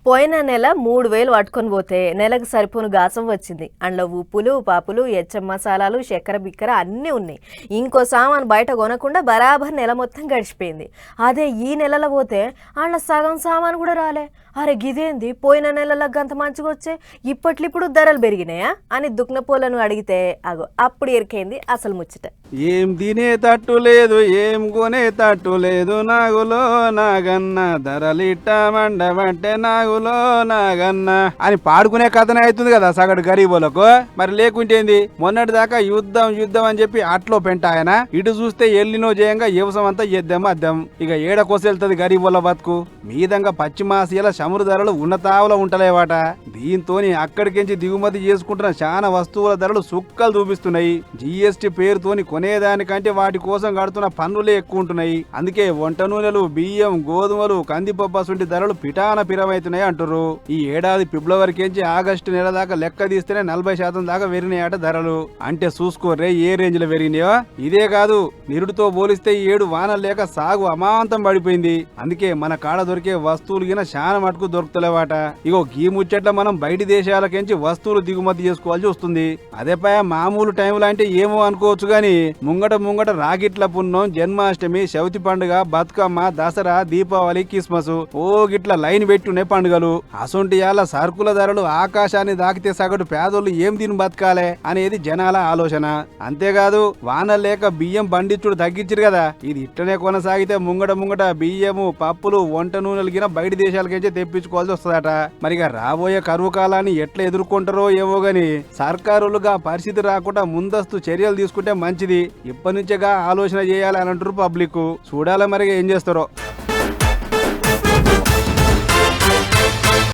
పోయిన నెల 3000 పట్టుకొని పోతే నెలకు సరిపోను గాసం వచ్చింది. అందులో ఉప్పులు పాపులు ఎచ్చం మసాలాలు చక్కెర బిక్కర అన్నీ ఉన్నాయి. ఇంకో సామాను బయట కొనకుండా బరాబర్ నెల మొత్తం గడిచిపోయింది. అదే ఈ నెలలో పోతే అందులో సగం సామాను కూడా రాలే. అరే గిదేంది పోయిన నెలలో గంత మంచిగా వచ్చే ఇప్పట్లో ధరలు పెరిగినాయా అని దుక్నపోలను అడిగితే అగో అప్పుడు ఎరికైంది అసలు ముచ్చట. ఏం తినే తట్టు లేదు, ఏం కొనే తట్టు లేదు, నాగులో నాగన్న ధరలిట్ట మండమంటే నాగులో నాగన్న అని పాడుకునే కథనే అవుతుంది కదా సగటు గరీబులకు. మరి లేకుంటేంది మొన్నటి దాకా యుద్ధం యుద్ధం అని చెప్పి అట్లో పెంట ఆయన, ఇటు చూస్తే ఎల్లినో జయంగా వ్యవసాయం అంతా ఎద్దాం అద్దం. ఇక ఏడ కోసెళ్తుంది గరీబుల బతుకు. మీదంగా పశ్చిమాసియాల చమురు ధరలు ఉన్నతావులో ఉంటలేవాట. దీంతోని అక్కడికించి దిగుమతి చేసుకుంటున్న చాలా వస్తువుల ధరలు సుక్కలు చూపిస్తున్నాయి. జిఎస్టీ పేరుతోని కొనేదానికంటే వాటి కోసం కడుతున్న పన్నులే ఎక్కువ ఉంటున్నాయి. అందుకే వంట నూనెలు, బియ్యం, గోధుమలు, కందిపప్పసుంటి ధరలు పిటాన పిరమైతున్నాయి అంటుర్రు. ఈ ఏడాది ఫిబ్రవరికించి ఆగస్టు నెల దాకా లెక్క తీస్తేనే 40% దాకా పెరిగినాయట ధరలు. అంటే చూసుకోర్రే ఏ రేంజ్ లో పెరిగినాయో. ఇదే కాదు, నిరుడుతో పోలిస్తే ఈ ఏడు వానలు లేక సాగు అమాంతం పడిపోయింది. అందుకే మన కాడ దొరికే వస్తువులు గిన చాలా మటుకు దొరుకుతలేవాట. ఇగో గీ ముచ్చట్ల మనం బయటి దేశాలకించి వస్తువులు దిగుమతి చేసుకోవాల్సి వస్తుంది. అదేపై మామూలు టైంలో అంటే ఏమో అనుకోవచ్చు గాని ముంగట రాగిట్ల పున్నం, జన్మాష్టమి, చవితి పండుగ, బతుకమ్మ, దసరా, దీపావళి, క్రిస్మస్ ఓ గిట్ల లైన్ పెట్టునే పండుగలు. అసొంటి యాల సరుకుల ధరలు ఆకాశాన్ని దాకితే సగటు పేదోళ్ళు ఏం తిని బతకాలే అనేది జనాల ఆలోచన. అంతేకాదు వానలు లేక బియ్యం బండిచ్చుడు తగ్గించారు కదా, ఇది ఇట్టనే కొనసాగితే ముంగట బియ్యము, పప్పులు, వంట నూనెలు గిన బయట దేశాలకైతే తెప్పించుకోవాల్సి వస్తుందట. మరిగా రాబోయే కరువు కాలాన్ని ఎట్లా ఎదుర్కొంటారో ఏమో గాని సర్కారులుగా పరిస్థితి రాకుండా ముందస్తు చర్యలు తీసుకుంటే మంచిది. ఇప్పటి నుంచేగా ఆలోచన చేయాలి అని అంటారు పబ్లిక్. చూడాలి మరిగా ఏం చేస్తారో.